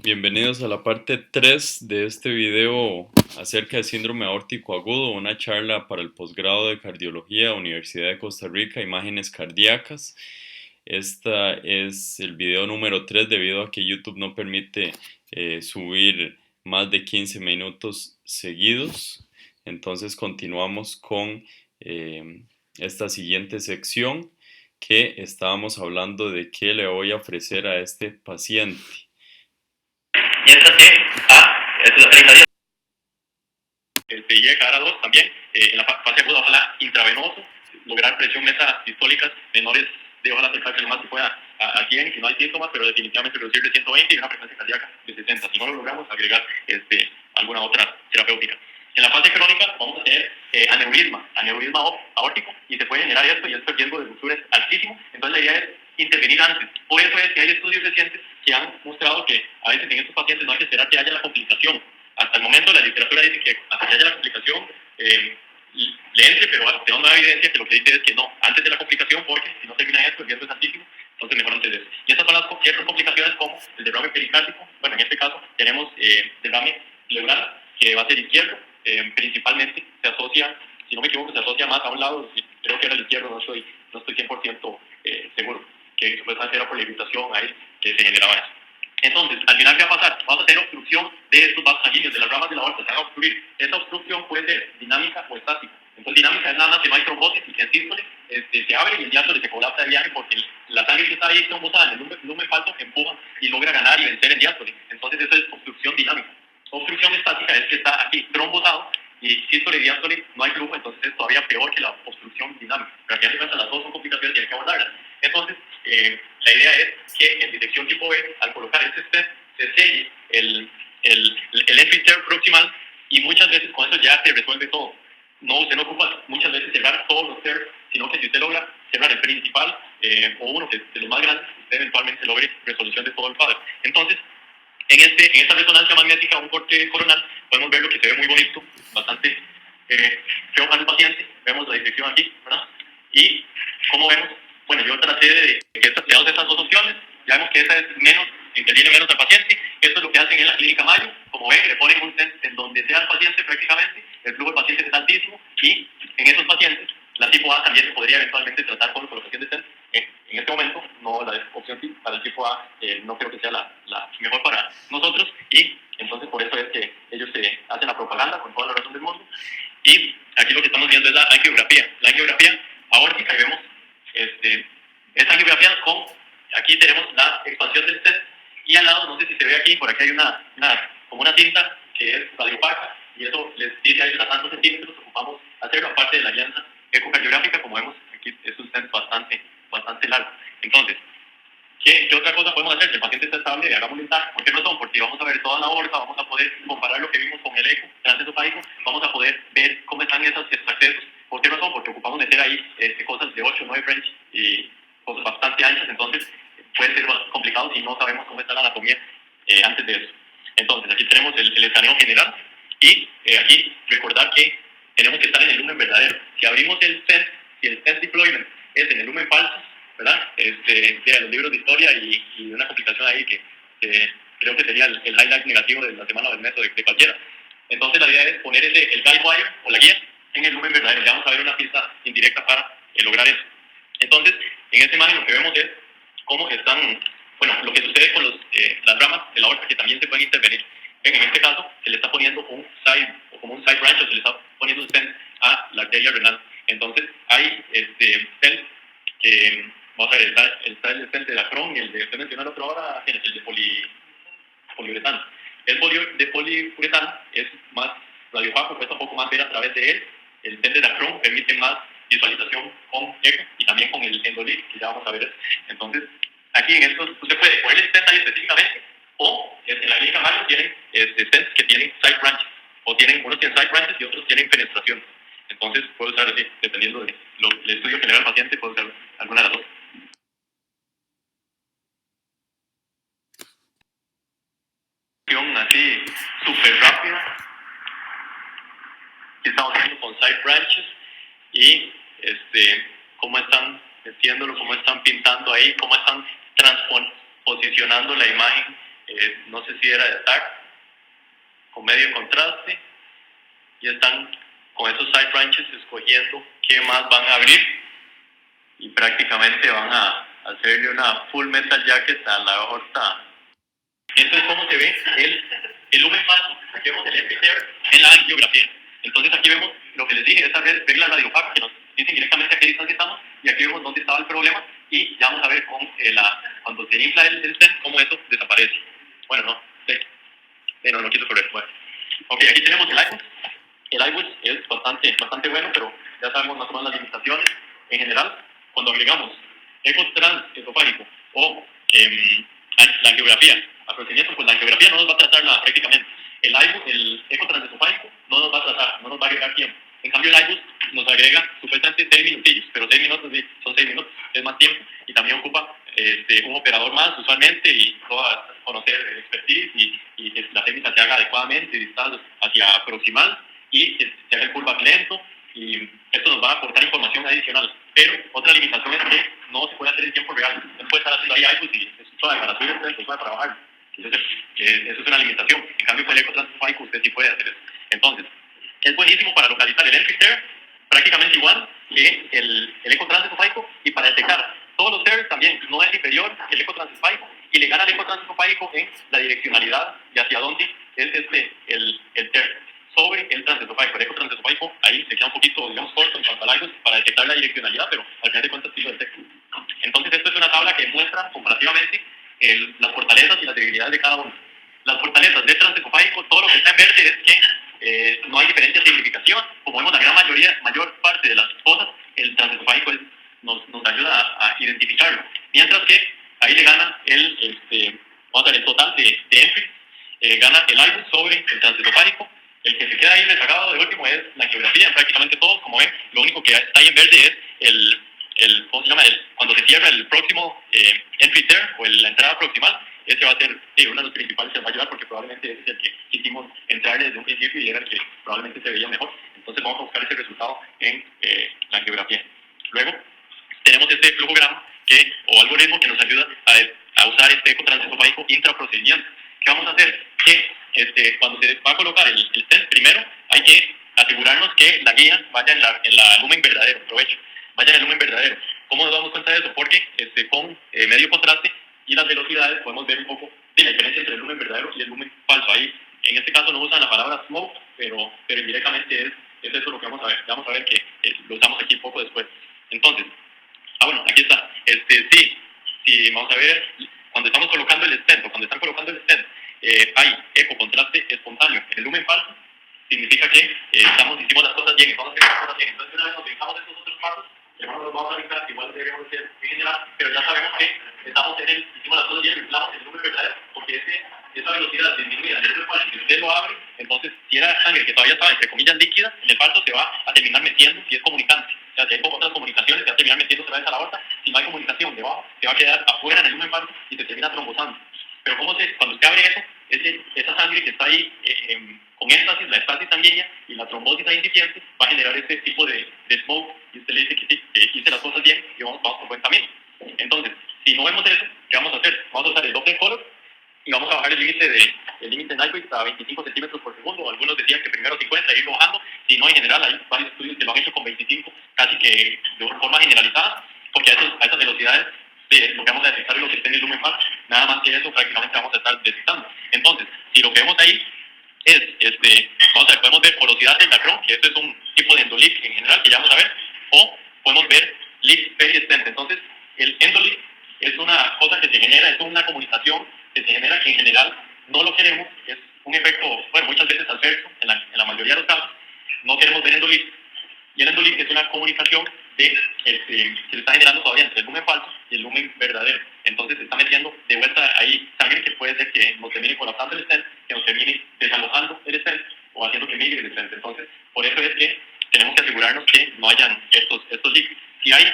Bienvenidos a la parte 3 de este video acerca del síndrome aórtico agudo, una charla para el posgrado de cardiología, Universidad de Costa Rica, imágenes cardíacas. Este es el video número 3 debido a que YouTube no permite subir más de 15 minutos seguidos. Entonces continuamos con esta siguiente sección que estábamos hablando de qué le voy a ofrecer a este paciente. Mientras que estos a 30 días llega a cada dos también en la fase aguda, ojalá intravenoso, lograr presión metasistólicas menores de ojalá acercarse lo más que pueda a 100 si no hay síntomas, pero definitivamente reducir de 120 y una frecuencia cardíaca de 60. Si no lo logramos, agregar alguna otra terapéutica. En la fase crónica vamos a tener aneurisma aórtico, y se puede generar esto, y el riesgo de ruptura es altísimo. Entonces la idea es intervenir antes. Por eso es que hay estudios recientes que han mostrado que a veces en estos pacientes no hay que esperar que haya la complicación. Hasta el momento la literatura dice que hasta que haya la complicación le entre, pero tenemos nueva evidencia que lo que dice es que no, antes de la complicación, porque si no termina esto, el riesgo es altísimo, entonces mejor antes de eso. Y estas son las ciertas complicaciones como el derrame pericárdico. Bueno, en este caso tenemos derrame pleural, que va a ser izquierdo, principalmente se asocia, si no me equivoco, se asocia más a un lado, creo que era el izquierdo, no estoy 100% seguro, que supuestamente era por la irritación ahí que se generaba eso. Entonces, al final, ¿qué va a pasar? Vamos a tener obstrucción de estos vasos sanguíneos, de las ramas de la aorta, se van a obstruir. Esa obstrucción puede ser dinámica o estática. Entonces, dinámica es nada más que no hay trombosis y que en sístole se abre y el diástole se colapsa el viaje porque la sangre que está ahí trombosada en el lumen falso empuja y logra ganar y vencer el diástole. Entonces, eso es obstrucción dinámica. Obstrucción estática es que está aquí trombosado y sístole y diástole no hay flujo, entonces es todavía peor que la obstrucción dinámica. Pero aquí hace las dos son complicaciones y hay que abordarlas. Entonces, la idea es que en dirección tipo B, al colocar este stent, se selle el entry proximal, y muchas veces con eso ya se resuelve todo. No, usted no ocupa muchas veces cerrar todos los TERs, sino que si usted logra cerrar el principal o uno de los más grandes, usted eventualmente logre resolución de todo el cuadro. Entonces, en esta resonancia magnética, un corte coronal, podemos ver lo que se ve muy bonito, bastante feo para el paciente. Vemos la disección aquí, ¿verdad? Y como vemos, bueno, yo traté de que veamos estas dos opciones. Ya vemos que esa es menos, interviene menos al paciente. Esto es lo que hacen en la clínica Mayo. Como ven, le ponen un stent en donde sea el paciente prácticamente, el flujo del paciente es altísimo, y en esos pacientes la tipo A también se podría eventualmente tratar con colocación de stent. En este momento, no, la opción sí para el tipo A no creo que sea la mejor para nosotros, y entonces por eso es que ellos hacen la propaganda con toda la razón del mundo. Y aquí lo que estamos viendo es la angiografía aórtica, y vemos esta angiografía con, aquí tenemos la expansión del stent, y al lado, no sé si se ve aquí, por aquí hay como una cinta que es radiopaca, y eso les dice ahí a tantos centímetros ocupamos hacerlo, aparte de la alianza ecocardiográfica. Como vemos aquí es un stent bastante largo. Entonces, ¿qué otra cosa podemos hacer? Si el paciente está estable, hagámoslo intact. ¿Por qué razón? Porque vamos a ver toda la aorta, vamos a poder comparar lo que vimos con el eco transesofágico, vamos a poder ver cómo están esos accesos. ¿Por qué razón? Porque ocupamos meter ahí cosas de 8 o 9 French y cosas bastante anchas, entonces puede ser complicado si no sabemos cómo está la anatomía antes de eso. Entonces, aquí tenemos el escaneo general, y aquí recordar que tenemos que estar en el lumen verdadero. Si abrimos el stent, si el stent deployment es en el lumen falso, ¿verdad? De los libros de historia y una complicación ahí que creo que sería el highlight negativo de la semana o del mes o de cualquiera. Entonces la idea es poner el guide wire o la guía en el lumen verdadero. Ya vamos a ver una pista indirecta para lograr eso. Entonces, en esta imagen lo que vemos es cómo están, bueno, lo que sucede con las ramas de la aorta que también se pueden intervenir. En este caso, se le está poniendo un side, o como un side branch, o se le está poniendo un stent a la arteria renal. Entonces, hay stent que, vamos a ver, está el stent de la Crohn, y el de, usted mencionó el otro ahora, ¿quién es? El de poliuretano. El de poliuretano es más radiopaco, cuesta un poco más ver a través de él. El stent de la Crohn permite más visualización con eco y también con el endolit, que ya vamos a ver eso. Entonces, aquí en esto usted puede poner el stent ahí específicamente, o en la clínica Mayo tienen stents que tienen side branches, o unos tienen side branches y otros tienen penetración. Entonces, puedo usar así, dependiendo del estudio que le da al paciente, puedo usar alguna de las dos. Así, súper rápida. Aquí estamos viendo con side branches y cómo están metiéndolo, cómo están pintando ahí, cómo están posicionando la imagen no sé si era de TAC, con medio contraste, y están con esos side branches escogiendo qué más van a abrir, y prácticamente van a hacerle una full metal jacket a la aorta. Esto es cómo se ve el lumen falso. Aquí vemos el FTR en la angiografía. Entonces aquí vemos lo que les dije, esta regla radiofáctica que nos dicen directamente a qué distancia estamos, y aquí vemos dónde estaba el problema, y ya vamos a ver con cuando se infla el stent, cómo eso desaparece. Bueno, no quiso correr. Bueno. Ok, aquí tenemos el IBUS. El IBUS es bastante bueno, pero ya sabemos más o menos las limitaciones. En general, cuando agregamos eco transesofágico o la angiografía a procedimiento, pues la angiografía no nos va a tratar nada prácticamente. El eco transesofágico no nos va a tratar, no nos va a agregar tiempo. En cambio, el IBUS nos agrega supuestamente 6 minutillos, pero 6 minutos son 6 minutos, es más tiempo, y también ocupa un operador más usualmente, y conocer el expertise, y que la técnica se haga adecuadamente, distal hacia proximal, y que se haga el pullback lento, y esto nos va a aportar información adicional. Pero otra limitación es que no se puede hacer en tiempo real. No puede estar haciendo ahí algo y es suave para subir el tren, suave para bajar. Entonces, eso es una limitación. En cambio, con el eco transesofágico usted sí puede hacer eso. Entonces, es buenísimo para localizar el entry tear, prácticamente igual que el eco transesofágico, y para detectar todos los tears también no es inferior que el eco transesofágico, y le gana el eco transesofágico en la direccionalidad de hacia dónde es el tear sobre el transesofágico. El eco transesofágico ahí se queda un poquito, digamos, corto en cuanto a largos para detectar la direccionalidad, pero al final de cuentas sí lo detecta. Entonces, esto es una tabla que muestra comparativamente las fortalezas y las debilidades de cada uno. Las fortalezas del transesofágico, todo lo que está en verde es que no hay diferencia de significación. Como vemos, la mayor parte de las cosas, el transesofágico nos ayuda a identificarlo. Mientras que ahí le gana el total de entries, gana el IBUS sobre el transesofágico. El que se queda ahí rezagado de último es la geografía. En prácticamente todos, como ven, lo único que está ahí en verde es ¿cómo se llama? Cuando se cierra el próximo entry tear, o la entrada proximal. Ese va a ser uno de los principales que nos va a ayudar, porque probablemente ese es el que quisimos entrar desde un principio y era el que probablemente se veía mejor. Entonces vamos a buscar ese resultado en la geografía. Luego tenemos este flujograma o algoritmo que nos ayuda a usar este eco transesofágico intraprocedimiento. ¿Qué vamos a hacer? Que cuando se va a colocar el stent, primero hay que asegurarnos que la guía vaya en la lumen verdadero, provecho, vaya en el lumen verdadero. ¿Cómo nos damos cuenta de eso? Porque con medio contraste y las velocidades podemos ver un poco de la diferencia entre el lumen verdadero y el lumen falso. Ahí, en este caso no usan la palabra smoke, pero indirectamente es eso lo que vamos a ver. Vamos a ver que lo usamos aquí poco después. Entonces, bueno, aquí está. Sí, vamos a ver, cuando estamos colocando el stent, o cuando están colocando el stent, hay eco contraste espontáneo en el lumen falso, significa que hicimos las cosas bien, estamos haciendo las cosas bien. Entonces, una vez nos brincamos estos otros pasos, hermanos, los vamos a brincar, igual deberíamos ser en general, pero ya sabemos que hicimos las cosas bien, inflamos el lumen verdadero, porque esa velocidad disminuida en el falso, si usted lo abre, entonces si era sangre que todavía estaba entre comillas líquida, en el falso se va a terminar metiendo si es comunicante. O sea, si hay otras comunicaciones, se va a terminar metiendo otra vez a la aorta. Si no hay comunicación debajo, se va a quedar afuera en el lumen falso y se termina trombosando. Pero cuando usted abre eso, esa sangre que está ahí con éxtasis, la estasis sanguínea y la trombosis ahí incipiente, va a generar ese tipo de smoke, y usted le dice que sí, que hice las cosas bien y vamos por buen camino. Entonces, si no vemos eso, ¿qué vamos a hacer? Vamos a usar el Doppler color y vamos a bajar el límite Nyquist a 25 centímetros por segundo. Algunos decían que primero 50 y irlo bajando. Si no, en general hay varios estudios que lo han hecho con 25, casi que de forma generalizada, porque a esas velocidades lo que vamos a detectar es lo que está en el lumen falso. Nada más que eso prácticamente vamos a estar detectando. Entonces, si lo que vemos ahí es, podemos ver porosidad del dacron, que esto es un tipo de endoleak en general que ya vamos a ver, o podemos ver leak peristent. Entonces, el endoleak es una cosa que se genera, es una comunicación que se genera, que en general no lo queremos, es un efecto, bueno, muchas veces adverso, en la mayoría de los casos, no queremos ver endoleak. Y el endoleak es una comunicación que se está generando todavía entre el lumen falso y el lumen verdadero. Entonces se está metiendo de vuelta ahí sangre que puede ser que nos termine colapsando el stent, que nos termine desalojando el stent o haciendo que migre el stent. Entonces, por eso es que tenemos que asegurarnos que no hayan estos leaks. Si hay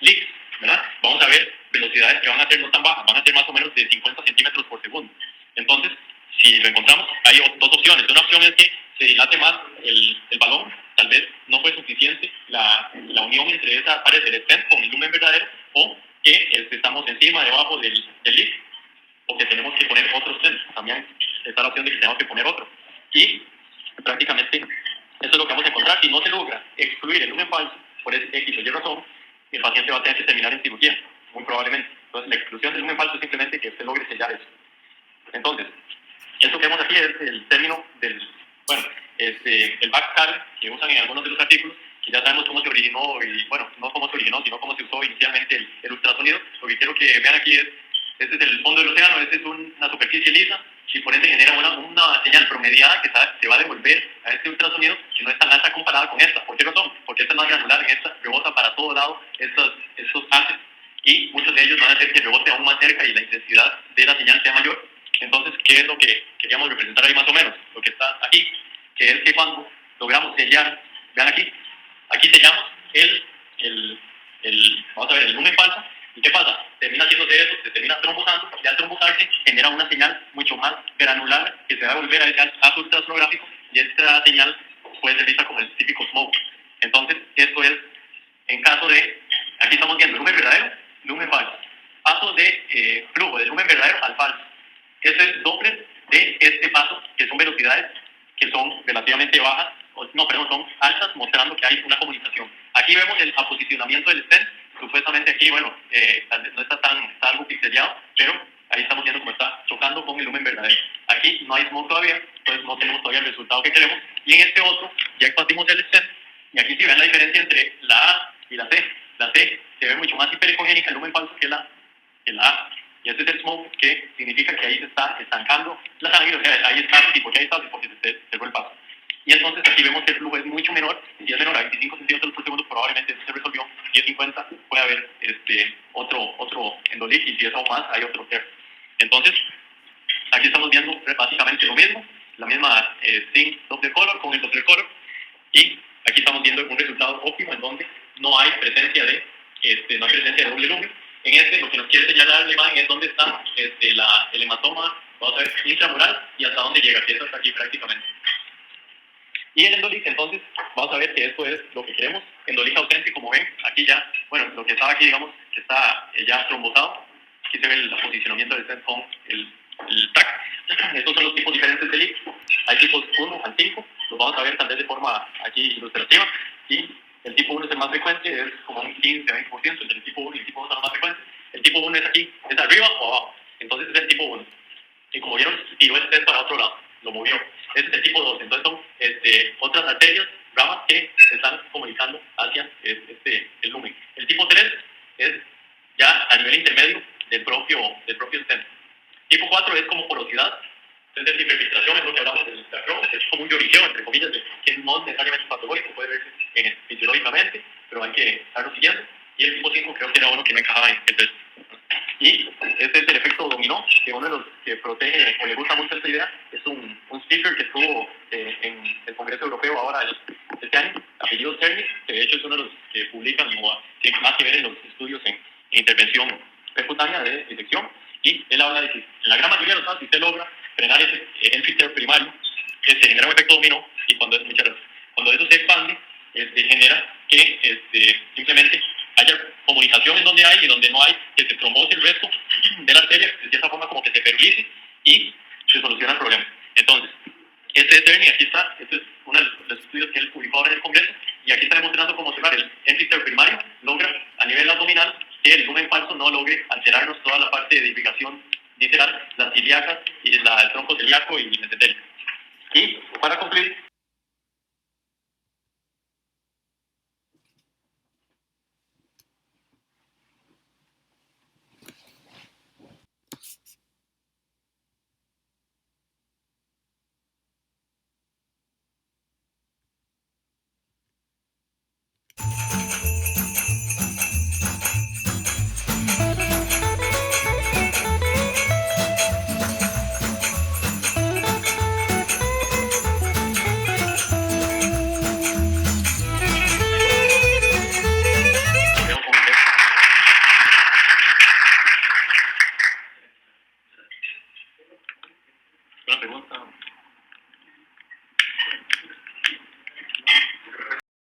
leaks, ¿verdad? Vamos a ver velocidades que van a ser no tan bajas, van a ser más o menos de 50 centímetros por segundo. Entonces, si lo encontramos, hay dos opciones. Una opción es que se dilate más el balón, tal vez no fue suficiente la unión entre esa pared del stent con el lumen verdadero, o que estamos encima, debajo del leak, o que tenemos que poner otro stent. También está la opción de que tenemos que poner otro. Y prácticamente eso es lo que vamos a encontrar. Si no se logra excluir el lumen falso por X o Y razón, el paciente va a tener que terminar en cirugía, muy probablemente. Entonces, la exclusión del lumen falso es simplemente que usted logre sellar eso. Entonces, esto que vemos aquí es el término del, bueno, el backscatter que usan en algunos de los artículos, que ya sabemos cómo se originó, y bueno, no cómo se originó, sino cómo se usó inicialmente el ultrasonido. Lo que quiero que vean aquí es, este es el fondo del océano, esta es una superficie lisa, y por ende genera una señal promediada que se va a devolver a este ultrasonido, que no es tan alta comparada con esta. ¿Por qué razón? Porque esta es más granular, en esta rebota para todo lado estos haces, y muchos de ellos van a hacer que rebote aún más cerca y la intensidad de la señal sea mayor. Entonces, ¿qué es lo que queríamos representar ahí más o menos? Lo que está aquí, que es que cuando logramos sellar, vean aquí sellamos vamos a ver, el lumen falso. ¿Y qué pasa? Termina haciéndose eso, se termina trombosando, y al trombosarse genera una señal mucho más granular que se va a volver a ese haz ultrasonográfico, y esta señal puede ser vista como el típico smoke. Entonces, esto es, en caso de, aquí estamos viendo lumen verdadero, lumen falso. Paso de flujo del lumen verdadero al falso. Eso es doble de este paso, que son velocidades que son relativamente bajas, son altas, mostrando que hay una comunicación. Aquí vemos el aposicionamiento del stent. Supuestamente aquí, bueno, no está algo pixelado, pero ahí estamos viendo cómo está chocando con el lumen verdadero. Aquí no hay smoke todavía, entonces no tenemos todavía el resultado que queremos. Y en este otro ya expandimos el stent, y aquí sí ven la diferencia entre la A y la C. La C se ve mucho más hiperecogénica, el lumen falso, que la A. Y este es el smoke, que significa que ahí se está estancando la sangre, o sea, ahí está, y porque ahí está, porque se cerró el paso. Y entonces aquí vemos que el flujo es mucho menor, si es menor a 25 centímetros por segundo, probablemente se resolvió, y a 50 puede haber otro endolic, y si es aún más, hay otro TER. Entonces, aquí estamos viendo básicamente lo mismo, la misma zinc Doppler color con el Doppler color, y aquí estamos viendo un resultado óptimo en donde no hay presencia de doble lumen. En este, lo que nos quiere señalar la imagen es dónde está el hematoma, vamos a ver, intramural, y hasta dónde llega, que eso está aquí prácticamente. Y el endolic, entonces, vamos a ver que esto es lo que queremos, endolic ausente, como ven, aquí ya, bueno, lo que estaba aquí, digamos, que está ya trombosado. Aquí se ve el posicionamiento del stent con el TAC. Estos son los tipos diferentes de leak. Hay tipos 1 al 5, los vamos a ver tal vez de forma aquí ilustrativa, y el tipo 1 es el más frecuente, es como un 15-20%, entre el tipo 1 y el tipo 2 son los más frecuentes. El tipo 1 es aquí, es arriba o abajo, entonces es el tipo 1. Y como vieron, tiró el stent para otro lado, lo movió. Ese es el tipo 2, entonces son otras arterias, ramas que se están comunicando hacia el lumen. El tipo 3 es ya a nivel intermedio del propio stent. Tipo 4 es como porosidad, entonces hiperfiltración es lo que hablamos del sacro, es como un lloriqueo, entre comillas, que no necesariamente es patológico, puede verse fisiológicamente, pero hay que estarlo siguiendo. Y el tipo 5 creo que era uno que no encajaba en el test. Y este es el efecto dominó, que uno de los que protege o le gusta mucho esta idea es un speaker que estuvo en el Congreso Europeo ahora este año, apellido Cerny, que de hecho es uno de los que publican o tiene más que ver en los estudios en intervención percutánea de disección. Y él habla de que en la gran mayoría de los casos, si usted logra frenar ese filtro primario, se genera un efecto dominó, y cuando eso se expande, genera que simplemente haya comunicación en donde hay, y donde no hay, que se trombose el resto de la arteria, de cierta forma como que se ferilice, y se soluciona el problema. Entonces, este es Cerny, aquí está, este es uno de los estudios que él publicó ahora en el Congreso, y aquí está demostrando cómo cerrar el filtro primario logra a nivel abdominal que el lumen falso no logre alterarnos toda la parte de irrigación visceral, las ilíacas, y el tronco celíaco y el mesenterico. Y para concluir,